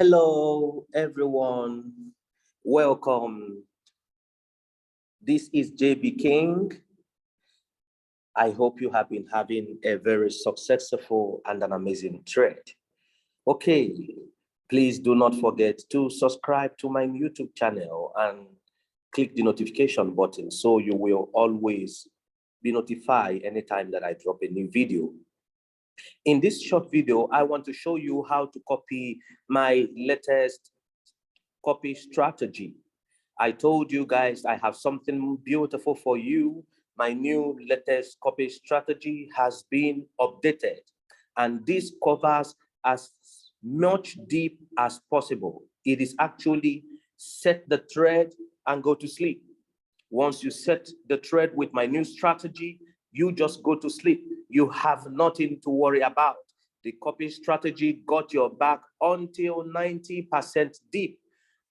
Hello, everyone. Welcome. This is JB King. I hope you have been having a very successful and an amazing trade. Okay, please do not forget to subscribe to my YouTube channel and click the notification button so you will always be notified anytime that I drop a new video. In this short video, I want to show you how to copy my latest copy strategy. I told you guys I have something beautiful for you. My new latest copy strategy has been updated, and this covers as much deep as possible. It is actually set the thread and go to sleep. Once you set the thread with my new strategy, you just go to sleep. You have nothing to worry about. The copy strategy got your back until 90% deep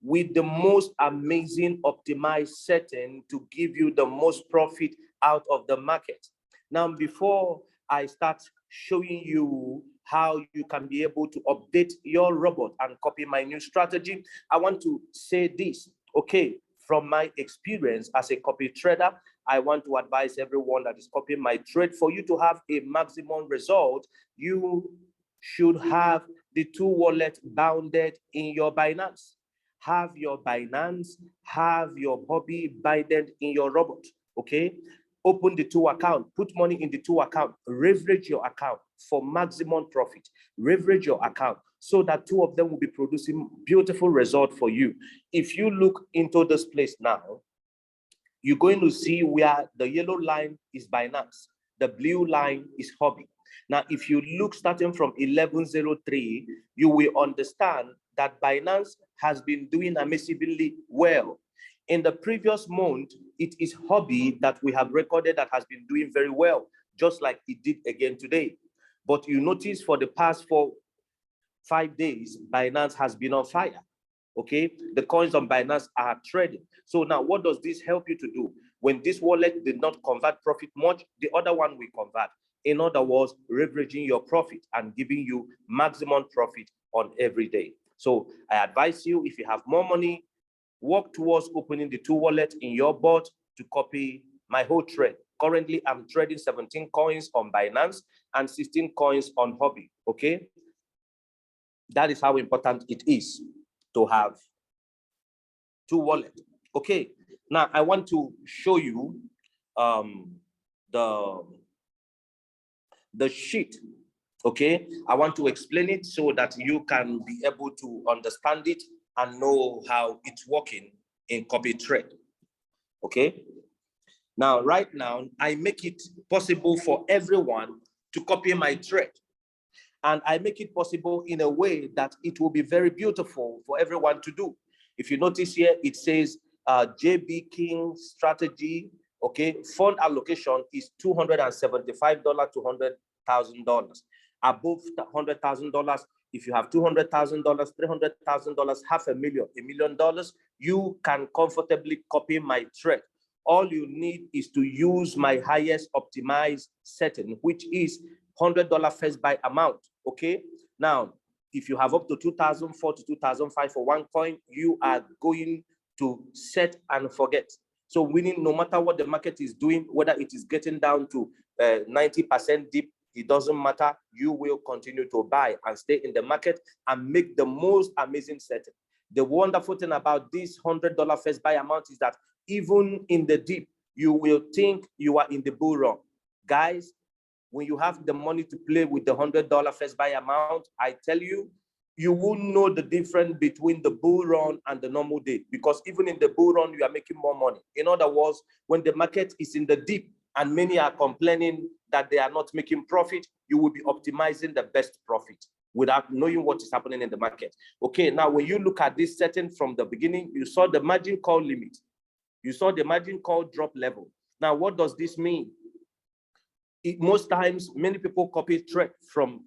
with the most amazing optimized setting to give you the most profit out of the market. Now, before I start showing you how you can be able to update your robot and copy my new strategy, I want to say this, okay? From my experience as a copy trader, I want to advise everyone that is copying my trade, for you to have a maximum result, you should have the two wallets bounded in your Binance. Have your Binance, have your Huobi bounded in your robot, okay? Open the two account, put money in the two account, leverage your account for maximum profit, leverage your account so that two of them will be producing beautiful result for you. If you look into this place now, you're going to see where the yellow line is Binance, the blue line is Huobi. Now, if you look starting from 1103, you will understand that Binance has been doing amazingly well. In the previous month, it is Huobi that we have recorded that has been doing very well, just like it did again today. But you notice for the past 5 days, Binance has been on fire. Okay, the coins on Binance are trading. So now what does this help you to do? When this wallet did not convert profit much, the other one will convert. In other words, leveraging your profit and giving you maximum profit on every day. So I advise you, if you have more money, work towards opening the two wallets in your bot to copy my whole trade. Currently, I'm trading 17 coins on Binance and 16 coins on Huobi, okay? That is how important it is to have two wallets. Okay, now I want to show you the sheet. Okay, I want to explain it so that you can be able to understand it and know how it's working in copy trade. Okay, now right now I make it possible for everyone to copy my trade. And I make it possible in a way that it will be very beautiful for everyone to do. If you notice here, it says JB King strategy, okay, fund allocation is $275 to $100,000. Above $100,000, if you have $200,000, $300,000, $500,000, $1 million, you can comfortably copy my trade. All you need is to use my highest optimized setting, which is $100 first buy amount. Okay, now if you have up to 2004 to 2005 for one coin, you are going to set and forget. So meaning no matter what the market is doing, whether it is getting down to 90% deep, it doesn't matter. You will continue to buy and stay in the market and make the most amazing setting. The wonderful thing about this $100 first buy amount is that even in the deep, you will think you are in the bull run. Guys, when you have the money to play with the $100 first buy amount, I tell you, you won't know the difference between the bull run and the normal day, because even in the bull run, you are making more money. In other words, when the market is in the deep and many are complaining that they are not making profit, you will be optimizing the best profit without knowing what is happening in the market. Okay, now when you look at this setting from the beginning, you saw the margin call limit. You saw the margin call drop level. Now, what does this mean? Most times, many people copy trade from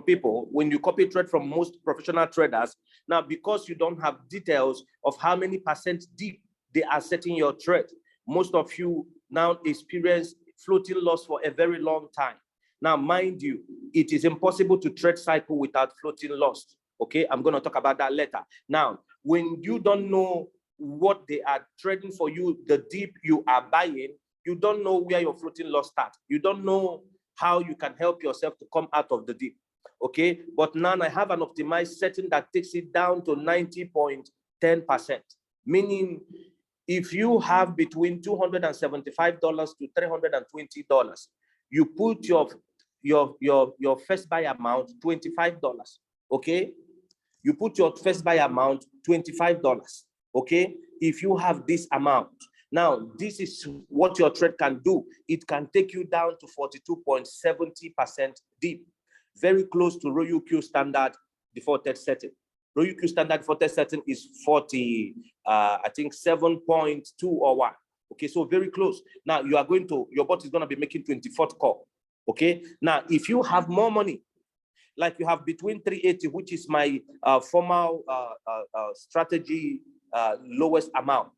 people. When you copy trade from most professional traders, now because you don't have details of how many percent deep they are setting your trade, most of you now experience floating loss for a very long time. Now, mind you, it is impossible to trade cycle without floating loss. Okay, I'm going to talk about that later. Now, when you don't know what they are trading for you, the dip you are buying, you don't know where your floating loss starts. You don't know how you can help yourself to come out of the dip. Okay, but now I have an optimized setting that takes it down to 90.10%, meaning if you have between $275 to $320, you put your first buy amount $25. Okay, you put your first buy amount $25. Okay, if you have this amount, now this is what your trade can do. It can take you down to 42.70% deep, very close to Royalq standard defaulted setting. Royalq standard defaulted setting is 40, I think 7.2 or 1. Okay, so very close. Now you are going to, your bot is going to be making 24th call. Okay, now if you have more money, like you have between 380, which is my formal strategy lowest amount,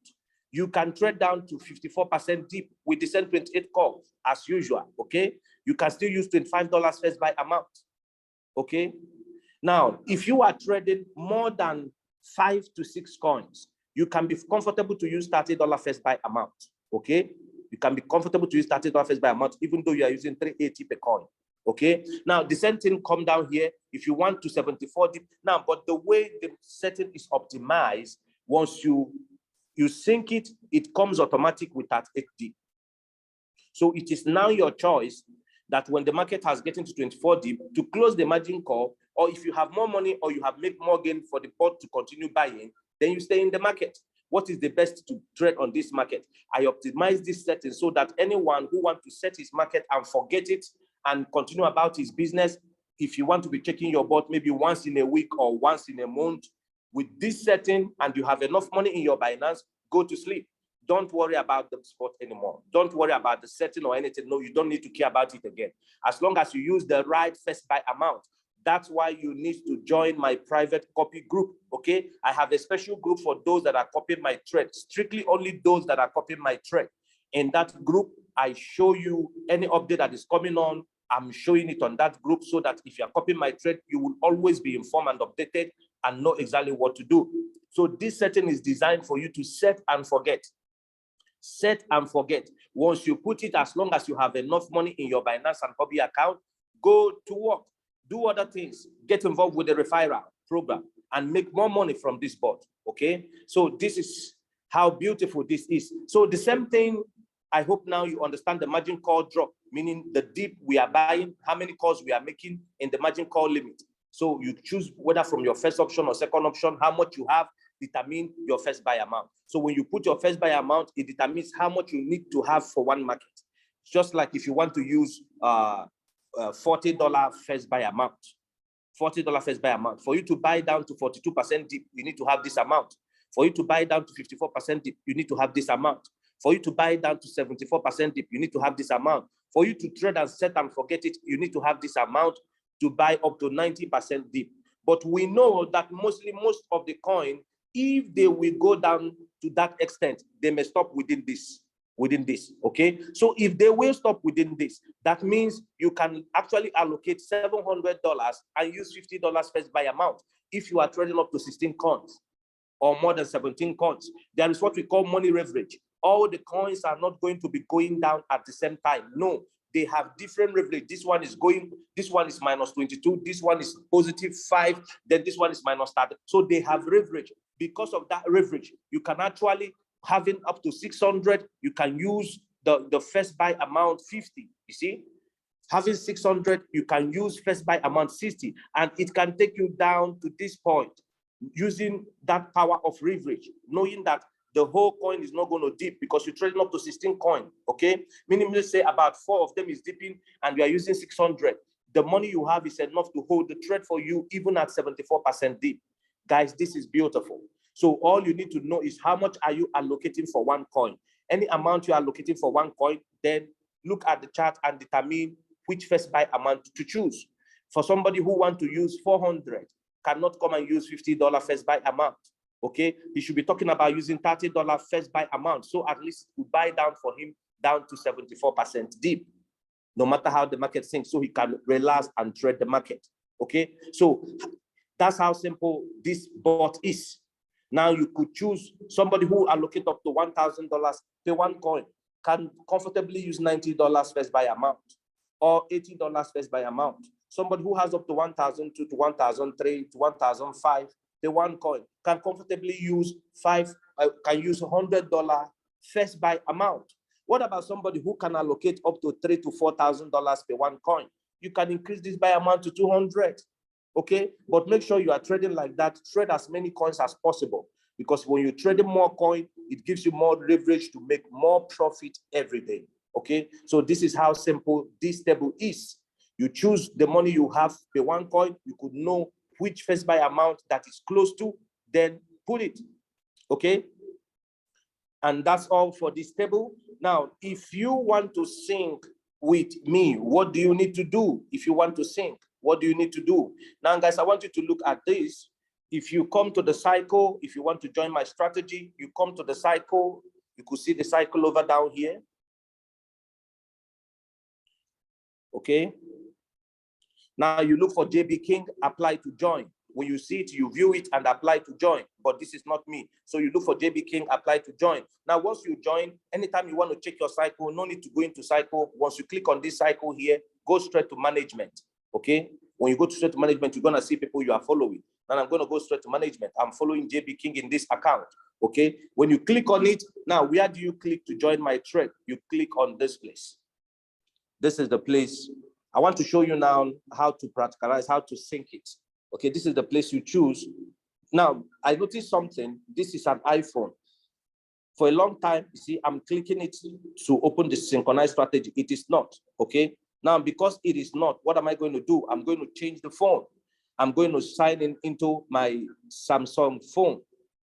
you can trade down to 54% deep with the same 28 calls as usual. Okay, you can still use $25 first buy amount. Okay, now if you are trading more than 5 to 6 coins, you can be comfortable to use $30 first buy amount. Okay, you can be comfortable to use $30 first buy amount even though you are using 380 per coin. Okay, now the same thing come down here if you want to 74 deep now, but the way the setting is optimized, once you sync it, it comes automatic with that 8 deep. So it is now your choice that when the market has getting to 24 deep to close the margin call, or if you have more money or you have made more gain for the bot to continue buying, then you stay in the market. What is the best to trade on this market? I optimize this setting so that anyone who wants to set his market and forget it and continue about his business, if you want to be checking your bot maybe once in a week or once in a month, with this setting and you have enough money in your Binance, go to sleep. Don't worry about the spot anymore. Don't worry about the setting or anything. No, you don't need to care about it again. As long as you use the right first buy amount. That's why you need to join my private copy group. Okay, I have a special group for those that are copying my trade, strictly only those that are copying my trade. In that group, I show you any update that is coming on. I'm showing it on that group so that if you're copying my trade, you will always be informed and updated and know exactly what to do. So this setting is designed for you to set and forget. Set and forget. Once you put it, as long as you have enough money in your Binance and Huobi account, go to work, do other things, get involved with the referral program and make more money from this bot. Okay, so this is how beautiful this is. So the same thing, I hope now you understand the margin call drop, meaning the dip we are buying, how many calls we are making in the margin call limit. So you choose whether from your first option or second option, how much you have, determine your first buy amount. So when you put your first buy amount, it determines how much you need to have for one market. Just like if you want to use $40 first buy amount, $40 first buy amount. For you to buy down to 42% dip, you need to have this amount. For you to buy down to 54% dip, you need to have this amount. For you to buy down to 74% dip, you need to have this amount. For you to trade and set and forget it, you need to have this amount to buy up to 90% dip. But we know that most of the coin, if they will go down to that extent, they may stop within this. Okay, so if they will stop within this, that means you can actually allocate $700 and use $50 first buy amount if you are trading up to 16 coins or more than 17 coins. There is what we call money leverage. All the coins are not going to be going down at the same time. No, they have different leverage. This one is going, this one is minus 22, this one is positive 5, then this one is minus 30. So they have leverage. Because of that leverage, you can actually, having up to 600, you can use the first buy amount 50, you see? Having 600, you can use first buy amount 60, and it can take you down to this point using that power of leverage, knowing that the whole coin is not going to dip because you're trading up to 16 coin, okay? Meaning, let's say about 4 of them is dipping and you are using 600. The money you have is enough to hold the trade for you even at 74% dip. Guys, this is beautiful. So all you need to know is how much are you allocating for one coin. Any amount you are allocating for one coin, then look at the chart and determine which first buy amount to choose. For somebody who wants to use 400, cannot come and use $50 first buy amount. Okay, he should be talking about using $30 first buy amount. So at least we buy down for him down to 74% deep, no matter how the market sinks, so he can relax and trade the market. Okay, so That's how simple this bot is. Now you could choose somebody who allocate up to $1,000, pay one coin, can comfortably use $90 first buy amount or $80 first buy amount. Somebody who has up to 1,002 to 1,003 to 1,005, the one coin can comfortably use can use $100 first buy amount. What about somebody who can allocate up to $3,000 to $4,000 per one coin? You can increase this buy amount to 200. Okay, but make sure you are trading like that. Trade as many coins as possible, because when you're trading more coin, it gives you more leverage to make more profit every day. Okay, so this is how simple this table is. You choose the money you have per one coin. You could know which first buy amount that is close to, then put it. Okay, and that's all for this table. Now, if you want to sync with me, what do you need to do? If you want to sync, what do you need to do? Now, guys, I want you to look at this. If you come to the cycle, if you want to join my strategy, you come to the cycle. You could see the cycle over down here. Okay. Now you look for JB King, apply to join. When you see it, you view it and apply to join. But this is not me. So you look for JB King, apply to join. Now, once you join, anytime you want to check your cycle, no need to go into cycle. Once you click on this cycle here, go straight to management. Okay. When you go straight to management, you're going to see people you are following. And I'm going to go straight to management. I'm following JB King in this account. Okay. When you click on it, now where do you click to join my trade? You click on this place. This is the place. I want to show you now how to practicalize, how to sync it. Okay, this is the place you choose. Now, I noticed something. This is an iPhone. For a long time, you see, I'm clicking it to open the synchronized strategy. It is not, okay? Now, because it is not, what am I going to do? I'm going to change the phone. I'm going to sign in into my Samsung phone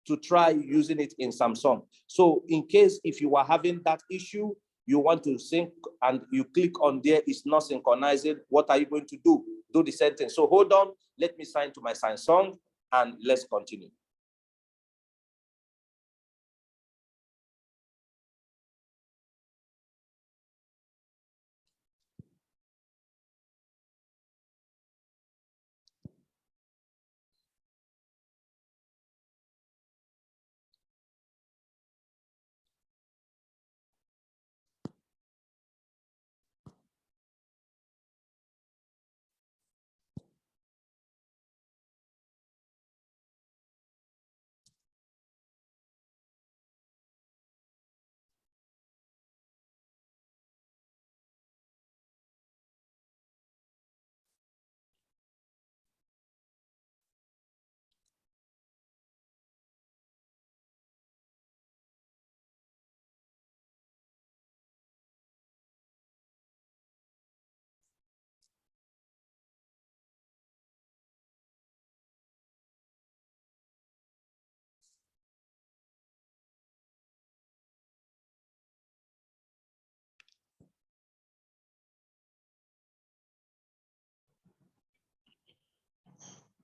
to try using it in Samsung. So in case if you are having that issue, you want to sync and you click on there, it's not synchronizing, what are you going to do? Do the same thing. So hold on, let me sign to my Samsung and let's continue.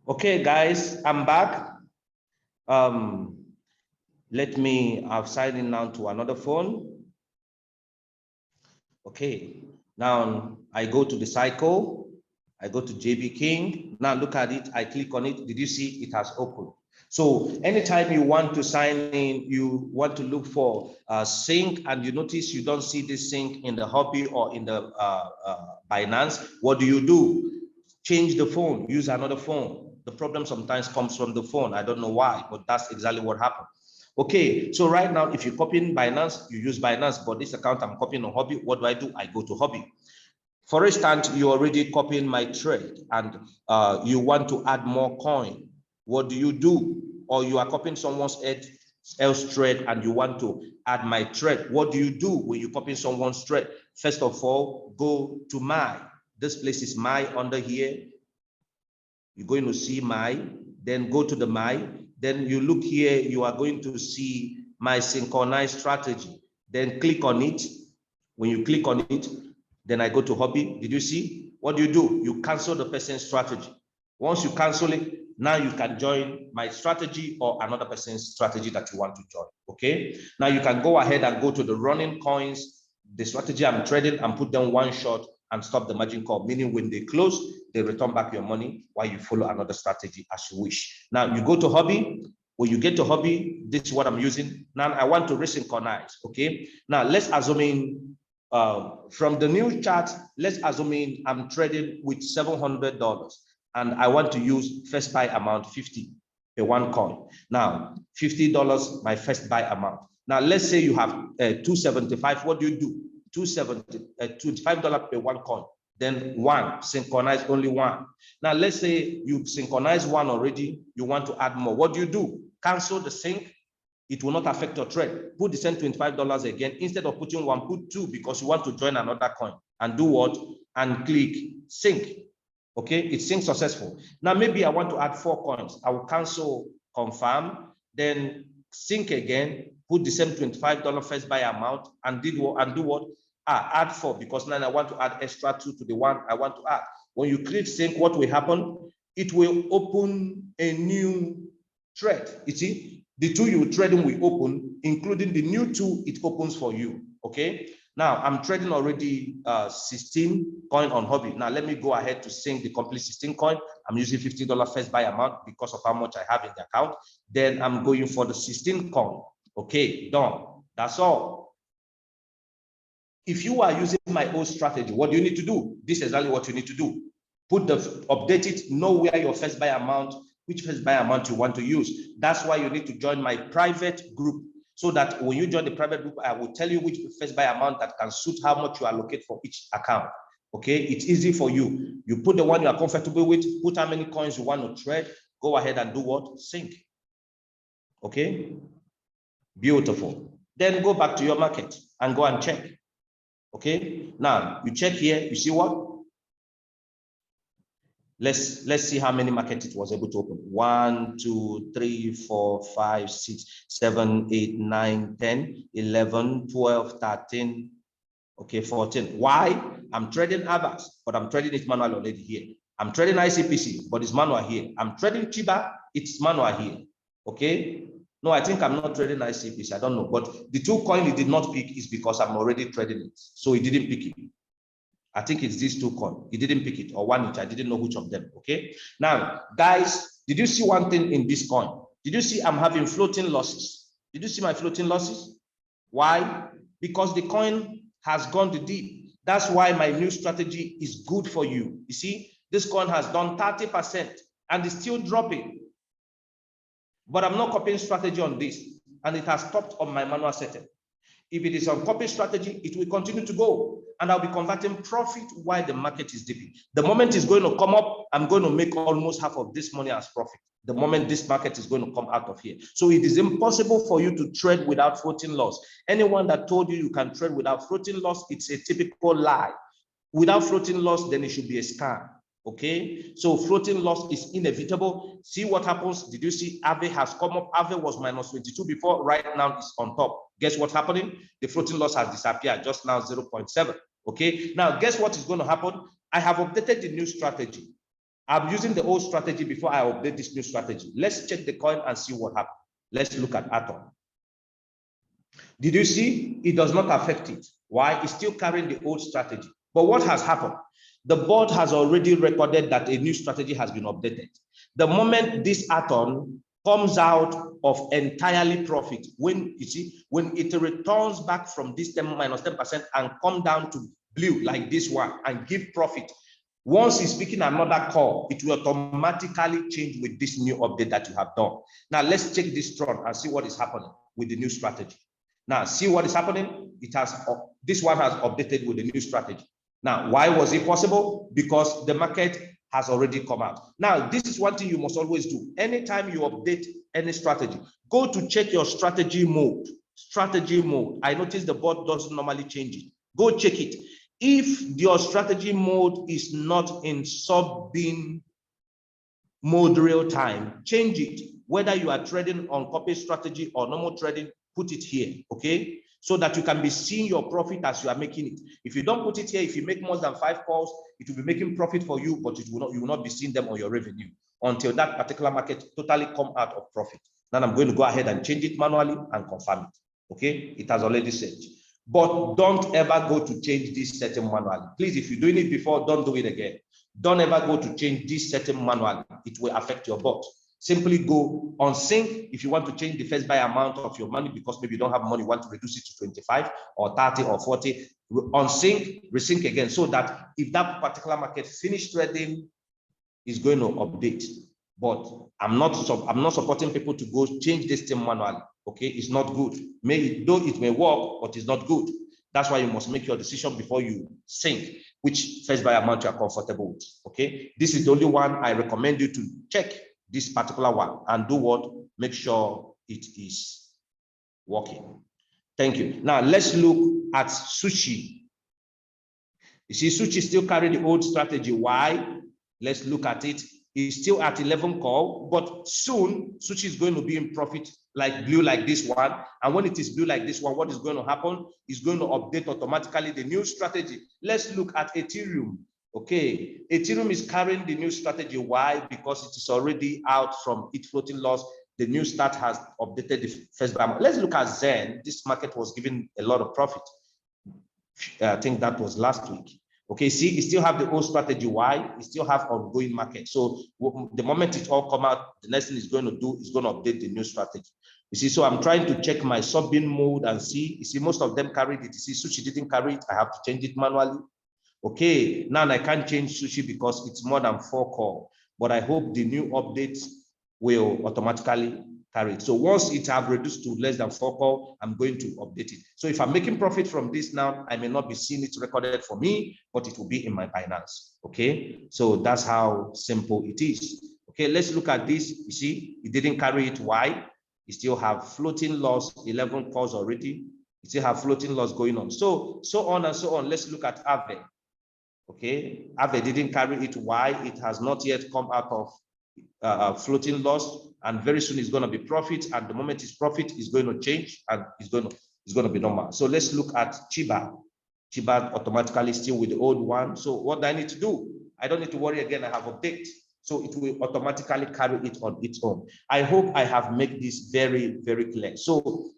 Okay, guys, I'm back. I've signed in now to another phone. Okay, now I go to the cycle. I go to JB King. Now look at it. I click on it. Did you see it has opened? So anytime you want to sign in, you want to look for sync and you notice you don't see this sync in the Huobi or in the Binance, what do? Change the phone, use another phone. The problem sometimes comes from the phone. I don't know why, but that's exactly what happened. Okay, so right now, if you copy in Binance, you use Binance, but this account I'm copying on Huobi. What do? I go to Huobi. For instance, you already copying my trade and you want to add more coin. What do? Or you are copying someone else trade and you want to add my trade. What do you do when you copy someone's trade? First of all, go to my. This place is my under here. You're going to see my, then go to the my. Then you look here, you are going to see my synchronized strategy. Then click on it. When you click on it, then I go to Huobi. Did you see? What do? You cancel the person's strategy. Once you cancel it, now you can join my strategy or another person's strategy that you want to join. Okay. Now you can go ahead and go to the running coins, the strategy I'm trading, and put them one shot and stop the margin call, meaning when they close, they return back your money while you follow another strategy as you wish. Now you go to Huobi. When you get to Huobi, this is what I'm using. Now I want to resynchronize, okay? Now let's assume from the new chart, let's assume I'm trading with $700 and I want to use first buy amount 50 per one coin. Now $50 my first buy amount. Now let's say you have 275. What do you do? $25 per one coin. Then one, synchronize only one. Now let's say you synchronize one already, you want to add more. What do? Cancel the sync. It will not affect your trade. Put the same $25 again. Instead of putting one, put two, because you want to join another coin. And do what? And click sync. Okay, it syncs successful. Now maybe I want to add 4 coins. I will cancel confirm, then sync again, put the same $25 first buy amount, and do what? Add 4, because now I want to add extra 2 to the one I want to add. When you click sync, what will happen? It will open a new trade. You see, the 2 you're trading will open, including the new 2 it opens for you. Okay. Now I'm trading already 16 coin on Huobi. Now let me go ahead to sync the complete 16 coin. I'm using $50 first buy amount because of how much I have in the account. Then I'm going for the 16 coin. Okay, done. That's all. If you are using my old strategy, what do you need to do? This is exactly what you need to do. Update it, know where your first buy amount, which first buy amount you want to use. That's why you need to join my private group, so that when you join the private group, I will tell you which first buy amount that can suit how much you allocate for each account. Okay, it's easy for you. You put the one you are comfortable with, put how many coins you want to trade, go ahead and do what? Sync. Okay, beautiful. Then go back to your market and go and check. Okay, now you check here, you see what? Let's see how many markets it was able to open. 1, 2, 3, 4, 5, 6, 7, 8, 9, 10, 11, 12, 13, okay, 14. Why? I'm trading Abbas, but I'm trading it manual already here. I'm trading ICPC, but it's manual here. I'm trading Chiba, it's manual here. Okay. No, I think I'm not trading ICPC. I don't know. But the 2 coins it did not pick is because I'm already trading it. So it didn't pick it. I think it's these 2 coins. He didn't pick it, or one each. I didn't know which of them. Okay. Now, guys, did you see one thing in this coin? Did you see I'm having floating losses? Did you see my floating losses? Why? Because the coin has gone to deep. That's why my new strategy is good for you. You see, this coin has done 30% and is still dropping. But I'm not copying strategy on this, and it has stopped on my manual setting. If it is on copy strategy, it will continue to go, and I'll be converting profit while the market is dipping. The moment it's going to come up, I'm going to make almost half of this money as profit. The moment this market is going to come out of here. So it is impossible for you to trade without floating loss. Anyone that told you you can trade without floating loss, it's a typical lie. Without floating loss, then it should be a scam. Okay, so floating loss is inevitable. See what happens. Did you see Ave has come up? Ave was -22 before, right now it's on top. Guess what's happening? The floating loss has disappeared, just now 0.7. Okay, now guess what is going to happen? I have updated the new strategy. I'm using the old strategy before I update this new strategy. Let's check the coin and see what happened. Let's look at Atom. Did you see? It does not affect it. Why? It's still carrying the old strategy. But what has happened? The board has already recorded that a new strategy has been updated. The moment this Atom comes out of entirely profit, when you see, when it returns back from this -10% and come down to blue like this one and give profit, once it's picking another call, it will automatically change with this new update that you have done. Now let's check this trend and see what is happening with the new strategy. Now see what is happening. It has this one has updated with the new strategy. Now, why was it possible? Because the market has already come out. Now, this is one thing you must always do. Anytime you update any strategy, go to check your strategy mode. Strategy mode. I notice the board doesn't normally change it. Go check it. If your strategy mode is not in sub-bin mode real time, change it. Whether you are trading on copy strategy or normal trading, put it here, okay? So that you can be seeing your profit as you are making it. If you don't put it here, if you make more than 5 calls, it will be making profit for you, but you will not be seeing them on your revenue until that particular market totally come out of profit. Then I'm going to go ahead and change it manually and confirm it. Okay, it has already changed. But don't ever go to change this setting manually. Please, if you're doing it before, don't do it again. Don't ever go to change this setting manually. It will affect your bot. Simply go on sync if you want to change the first buy amount of your money because maybe you don't have money, you want to reduce it to 25 or 30 or 40. On sync, resync again, so that if that particular market finished trading, is going to update. But I'm not supporting people to go change this thing manually. Okay, it's not good. Though it may work, but it's not good. That's why you must make your decision before you sync which first buy amount you are comfortable with. Okay, this is the only one I recommend you to check, this particular one, and do what? Make sure it is working. Thank you. Now let's look at sushi. You see, sushi still carry the old strategy. Why? Let's look at it. It's still at 11 call, but soon sushi is going to be in profit like blue like this one. And when it is blue like this one, what is going to happen? It's going to update automatically the new strategy. Let's look at Ethereum. Okay, Ethereum is carrying the new strategy. Why? Because it is already out from its floating loss. The new start has updated the first buy. Let's look at Zen. This market was giving a lot of profit. I think that was last week. Okay, see, it still have the old strategy. Why? It still have ongoing market. So the moment it all come out, the next thing it's going to do is going to update the new strategy. You see, so I'm trying to check my sub-bin mode and see. You see, most of them carried it. You see, sushi didn't carry it. I have to change it manually. Okay, now I can't change sushi because it's more than 4 call. But I hope the new updates will automatically carry it. So once it have reduced to less than 4 call, I'm going to update it. So if I'm making profit from this now, I may not be seeing it recorded for me, but it will be in my Binance. Okay, so that's how simple it is. Okay, let's look at this. You see, it didn't carry it. Why? You still have floating loss, 11 calls already. You still have floating loss going on. So on and so on. Let's look at Aave. Okay, Aave didn't carry it. Why? It has not yet come out of floating loss, and very soon it's going to be profit, and the moment it's profit is going to change and it's going to be normal. So let's look at Chiba. Chiba automatically still with the old one. So what do I need to do? I don't need to worry again. I have update, so it will automatically carry it on its own. I hope I have made this very, very clear. So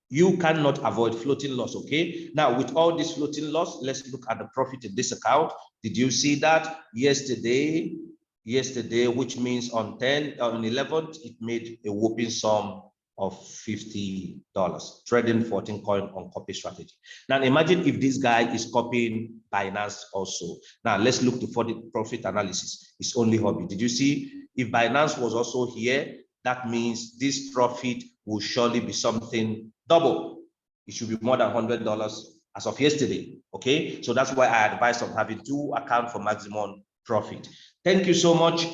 you cannot avoid floating loss. Okay, now with all this floating loss, let's look at the profit in this account. Did you see that yesterday, which means on 11th, it made a whopping sum of $50, trading 14 coin on copy strategy. Now imagine if this guy is copying Binance also. Now let's look for the profit analysis. It's only Huobi. Did you see? If Binance was also here, that means this profit will surely be something double. It should be more than $100 as of yesterday. Okay, so that's why I advise on having 2 accounts for maximum profit. Thank you so much.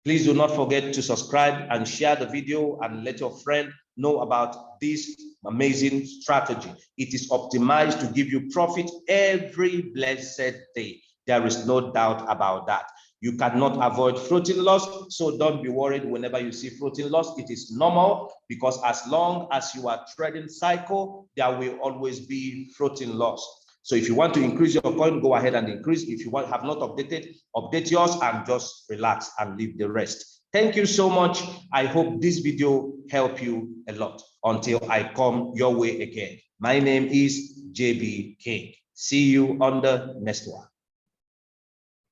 Please do not forget to subscribe and share the video and let your friend know about this amazing strategy. It is optimized to give you profit every blessed day. There is no doubt about that. You cannot avoid floating loss, so don't be worried whenever you see floating loss. It is normal, because as long as you are trading cycle, there will always be floating loss. So if you want to increase your coin, go ahead and increase. If you have not updated, update yours and just relax and leave the rest. Thank you so much. I hope this video helped you a lot. Until I come your way again. My name is JB King. See you on the next one.